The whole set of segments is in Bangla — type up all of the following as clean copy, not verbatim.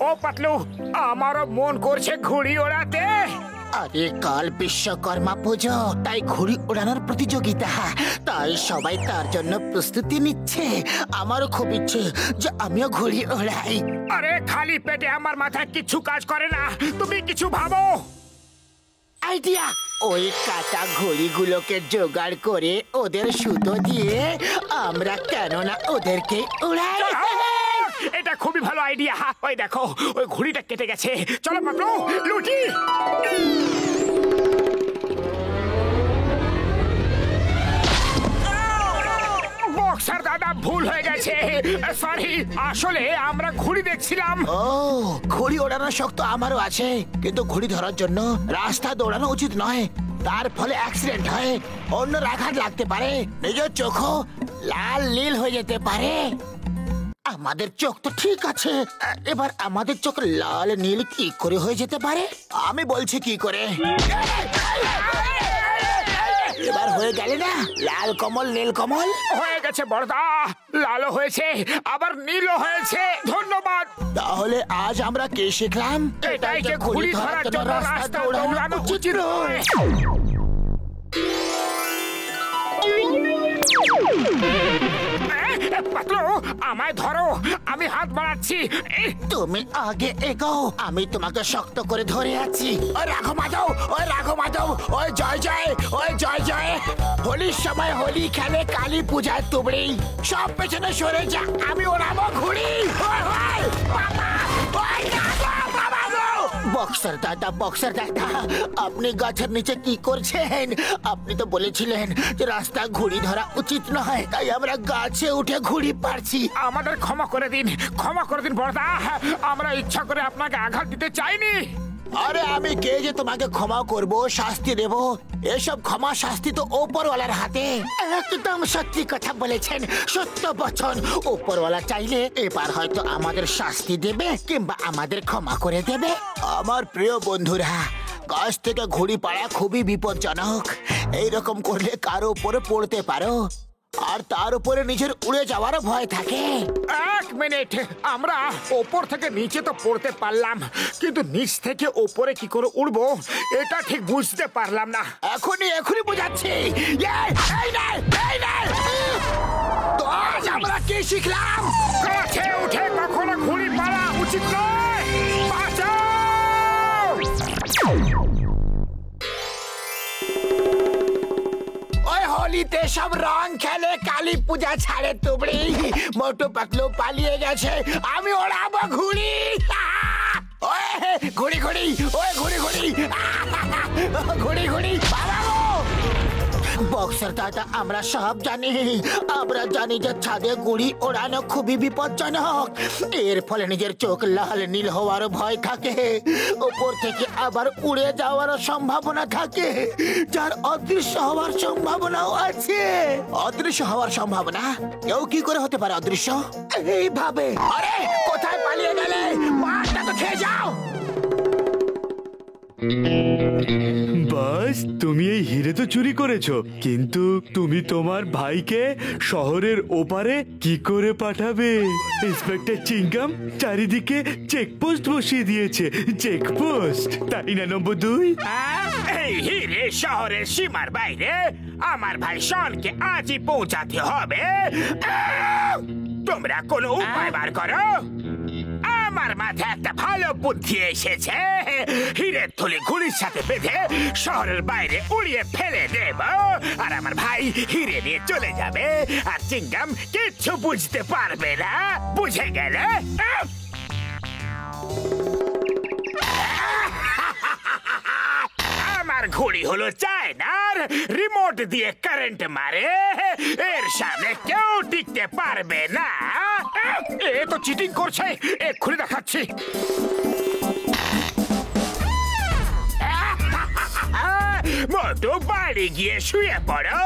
ও পাতলু, আমারও মন করছে ঘুড়ি ওড়াতে। আরে কাল বিশ্বকর্মা পুজো, তাই ঘুড়ি ওড়ানোর প্রতিযোগিতা, তাই সবাই তার জন্য প্রস্তুতি নিচ্ছে। আমারও খুব ইচ্ছে যে আমিও ঘুড়ি ওড়াই। আরে খালি পেটে আমার মাথায় কিছু কাজ করে না, তুমি কিছু ভাবো। আইডিয়া, ওই কাটা ঘড়িগুলোকে জোগাড় করে ওদের সুতো দিয়ে আমরা কেননা ওদেরকে উড়াই। এটা খুবই ভালো আইডিয়া। ওই দেখো, ওই ঘুড়িটা কেটে গেছে। চলো পাতলু, লুটি। বক্সার দাদা, ভুল হয়ে গেছে, সরি। আসলে আমরা ঘুড়ি দেখছিলাম। ও, ঘুড়ি ওড়ানোর শখ তো আমারও আছে, কিন্তু ঘুড়ি ধরার জন্য রাস্তা দৌড়ানো উচিত নয়। তার ফলে অ্যাক্সিডেন্ট হয়, অন্য আঘাত লাগতে পারে, নিজের চোখও লাল নীল হয়ে যেতে পারে। আমাদের চোখ তো ঠিক আছে, এবার আমাদের চোখ লাল নীল কি করে হয়ে যেতে পারে? আমি বলছি কি করে। এবার হয়ে গেলে না, লাল কমল নীল কমল হয়ে গেছে বড়দা, লালও হয়েছে আবার নীলও হয়েছে। ধন্যবাদ। তাহলে আজ আমরা কি শিখলাম? এটাই যে ঘুড়ি ধরার জন্য রাস্তা দৌড়ানো উচিত নয়। পাতলু, আমায় ধরো, আমি হাত বাড়াচ্ছি। তুমি আগে এগোও, আমি তোমাকে শক্ত করে ধরে আছি। ওই রাঘো মাধব, ওই রাঘো মাধব, ওই জয় জয়, ওই জয় জয়। হোলির সময় হোলি খেলে, কালী পূজায় তুবড়ি। সব পেছনে সরে যা, আমি ওড়াবো ঘুড়ি। বক্সার দাদা, বক্সার দাদা, আপনি গাছের নিচে কি করছেন? আপনি তো বলেছিলেন যে রাস্তা ঘুড়ি ধরা উচিত নয়, তাই আমরা গাছে উঠে ঘুড়ি পারছি। আমাদের ক্ষমা করে দিন, ক্ষমা করে দিন বড়দা, আমরা ইচ্ছা করে আপনাকে আঘাত দিতে চাইনি। আরে আমি কে যে তোমাকে ক্ষমা করব, শাস্তি দেব? এসব ক্ষমা শাস্তি তো ওপরওয়ালার হাতে। একদম সত্যি কথা বলেছেন, সত্য বচন। ওপরওয়ালা চাইলে এবার হয়তো আমাদের শাস্তি দেবে কিংবা আমাদের ক্ষমা করে দেবে। আমার প্রিয় বন্ধুরা, গাছ থেকে ঘুড়ি পাড়া খুবই বিপজ্জনক। এইরকম করলে কারো উপরে পড়তে পারো, আর তার উপরে নিজের উড়ে যাওয়ারও ভয় থাকে। এক মিনিট, আমরা ওপর থেকে নিচে তো পড়তে পারলাম, কিন্তু নিচ থেকে ওপরে কি করে উড়বো এটা ঠিক বুঝতে পারলাম না। এখনই বোঝাচ্ছি। তো আজ আমরা কি শিখলাম? গাছে উঠে কখনো ঘুড়ি পাড়া উচিত নয়। বাঁচাও! হোলিতে সব রং খেলে, কালী পূজা ছাড়ে তুবড়ি। মোটু পাতলু পালিয়ে গেছে, আমি ওড়াবো ঘুড়ি। ঘুড়ি ঘুড়ি, ওই ঘুড়ি ঘুড়ি, ঘুড়ি ঘুড়ি। বক্সার দাদা, আমরা সব জানি। আমরা জানি যে ছাদে গুড়ি ওড়ানো খুবই বিপজ্জনক। এর ফলে নিজের চোখ লাল নীল হওয়ারও ভয় থাকে, উপর থেকে আবার উড়ে যাওয়ারও সম্ভাবনা থাকে, যার অদৃশ্য হওয়ার সম্ভাবনাও আছে। অদৃশ্য হওয়ার সম্ভাবনা? কেউ কি করে হতে পারে অদৃশ্য? এইভাবে। আরে কোথায় পালিয়ে গেলে? মারটা তো খেয়ে যাও। বাস, তুমি এই হিরে তো চুরি করেছো, কিন্তু তুমি তোমার ভাইকে শহরের ওপারে কি করে পাঠাবে? ইন্সপেক্টর চিংগাম চারিদিকে চেকপোস্ট বসিয়ে দিয়েছে। চেকপোস্ট, তাই না নম্বর 2? এই হিরে শহরের সীমার বাইরে আমার ভাই শনকে আজই পৌঁছাতে হবে। তোমরা কোনো উপায় বার করো। আমার মাথায় একটা ভালো বুদ্ধি এসেছে। হিরের থলি ঘুড়ির সাথে বেঁধে শহরের বাইরে উড়িয়ে ফেলে দেব, আর আমার ভাই হিরে নিয়ে চলে যাবে, আর চিংগাম কিচ্ছু বুঝতে পারবে না। বুঝে গেলে? আমার ঘুড়ি হলো চায়নার, রিমোট দিয়ে কারেন্ট মারে, এর সামনে কেউ টিকতে পারবে না। এ তো চিটিং করছে, এক্ষুনি দেখাচ্ছি। মোটু, বাড়ি গিয়ে শুয়ে পড়ো,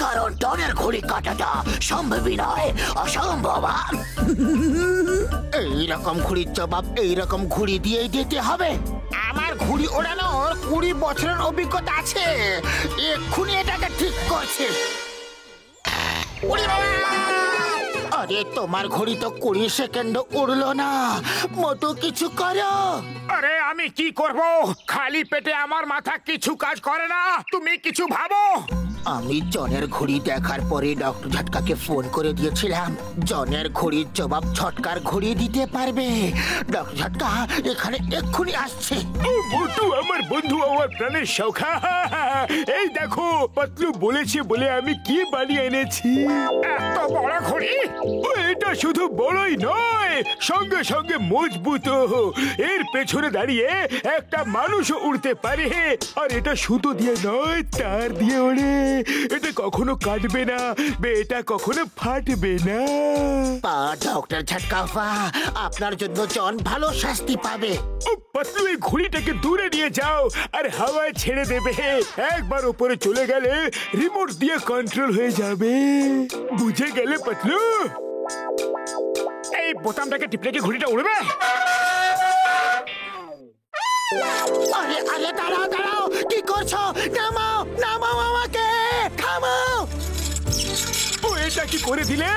কারণ টনের ঘুড়ি কাটাটা সম্ভবই নয়, অসম্ভব। এইরকম ঘুড়ির জবাব এইরকম ঘুড়ি দিয়েই দিতে হবে। আমার ঘুড়ি ওড়ানোর 20 বছরের অভিজ্ঞতা আছে, এক্ষুনি এটাকে ঠিক করছে। আরে তোমার ঘড়ি তো 20 সেকেন্ড উড়লো না। মোটু কিছু করো। আরে আমি কি করব? খালি পেটে আমার মাথা কিছু কাজ করে না। তুমি কিছু ভাবো। আমি জনের ঘড়ি দেখার পরে ডক্টর ঝটকাকে ফোন করে দিয়েছিলাম। জনের ঘড়ির জবাব ঝটকার ঘড়ি দিতে পারবে। ডক্টর ঝটকা এখানে এক্ষুনি আসছে। ও মোটু আমার বন্ধু, আমার প্রাণের সখা। এই দেখো, পাতলু বলেছে বলে আমি কি বানিয়ে এনেছি। এত বড় ঘড়ি? এটা শুধু বড়ই নয়, সঙ্গে সঙ্গে মজবুত। এর পেছনে দাঁড়িয়ে একটা মানুষও উড়তে পারে। আর এটা সুতো দিয়ে নয়, তার দিয়ে ওড়ে। এটা কখনো কাটবে না, এটা কখনো ফাটবে না। ডক্টর ঝটকা, আপনার জন্য জন ভালো শাস্তি পাবে। ও পাতলু, এই ঘড়িটাকে দূরে নিয়ে যাও আর হাওয়ায় ছেড়ে দেবে। একবার উপরে চলে গেলে রিমোট দিয়ে কন্ট্রোল হয়ে যাবে। বুঝে গেলে পাতলু? এই বোতামটাকে টিপলে কি ঘড়িটা উড়বে? আরে আরে দাঁড়াও দাঁড়াও, কি করছো? নামাও নামাও আমাকে, থামাও। ও এটা কি করে দিলে?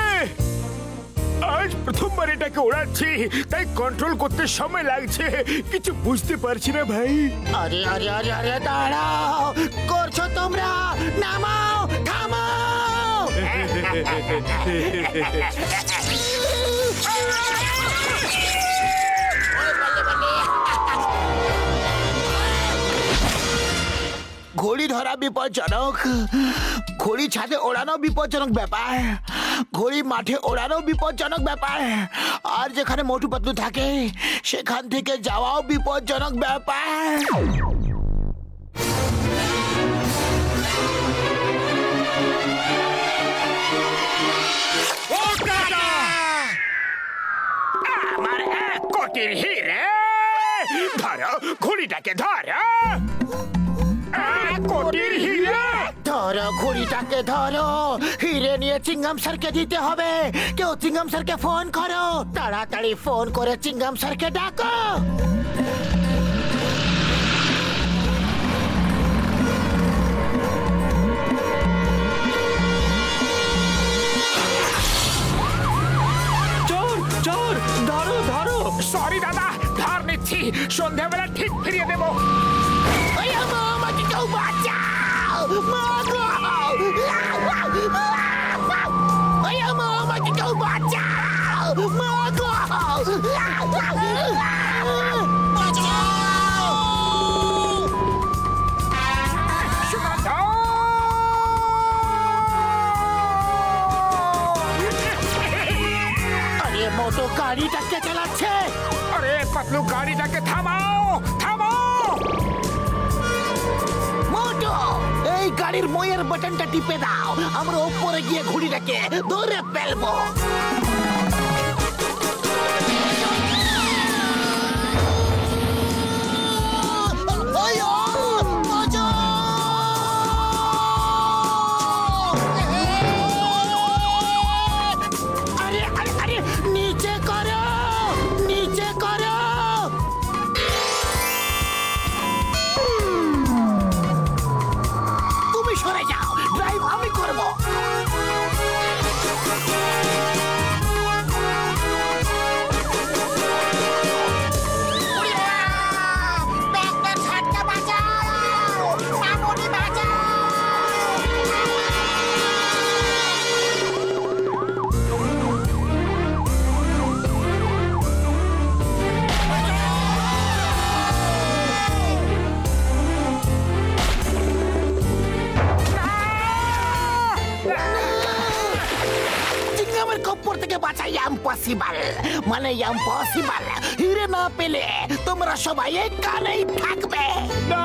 আজ প্রথমবার এটাকে ওড়াচ্ছি, তাই কন্ট্রোল করতে সময় লাগছে। কিছু বুঝতে পারছি না ভাই। আরে আরে আরে আরে দাঁড়াও, করছো তোমরা? নামাও, থামাও। ঘড়ি ধরা বিপজ্জনক, ঘড়ি ছাদে ওড়ানো বিপজ্জনক ব্যাপার, ঘড়ি মাঠে ওড়ানো বিপজ্জনক ব্যাপার, আর যেখানে মোটু পাতলু থাকে সেখান থেকে যাওয়াও বিপজ্জনক ব্যাপার। আমার 1 কোটির হিরে! ধরো ঘড়িটাকে, ধরো। 1 কোটির হিরে! ধরো ঘড়িটাকে, ধরো। হিরে নিয়ে চিংগাম স্যারকে দিতে হবে। কেউ চিংগাম স্যারকে ফোন করো, তাড়াতাড়ি ফোন করে চিংগাম স্যারকে ডাকো। চোর চোর, ধরো ধরো। সরি দাদা, ধার নিচ্ছি। সন্ধ্যাবেলা ঠিক ফিরিয়ে দেবো। ওই আমাকে কেউ বাঁচাও, মাগো! ওই আমাকে কেউ বাঁচাও, মাগো! আরে মোটো গাড়িটাকে চালাচ্ছে। আরে পাতলু, গাড়িটাকে থামাও, থামাও। মোটো, এই গাড়ির মইয়ের বাটনটা টিপে দাও। আমরা উপরে গিয়ে ঘুড়িটাকে ধরে ফেলবো। আরে আরে আরে, নিচে করো, নিচে করো। তুমি সরে যাও, ড্রাইভ আমি করব। চিংগামের খপ্পর থেকে বাঁচা ইম্পসিবল, মানে ইম্পসিবল। হিরে না পেলে তোমরা সবাই এখানেই থাকবে। না!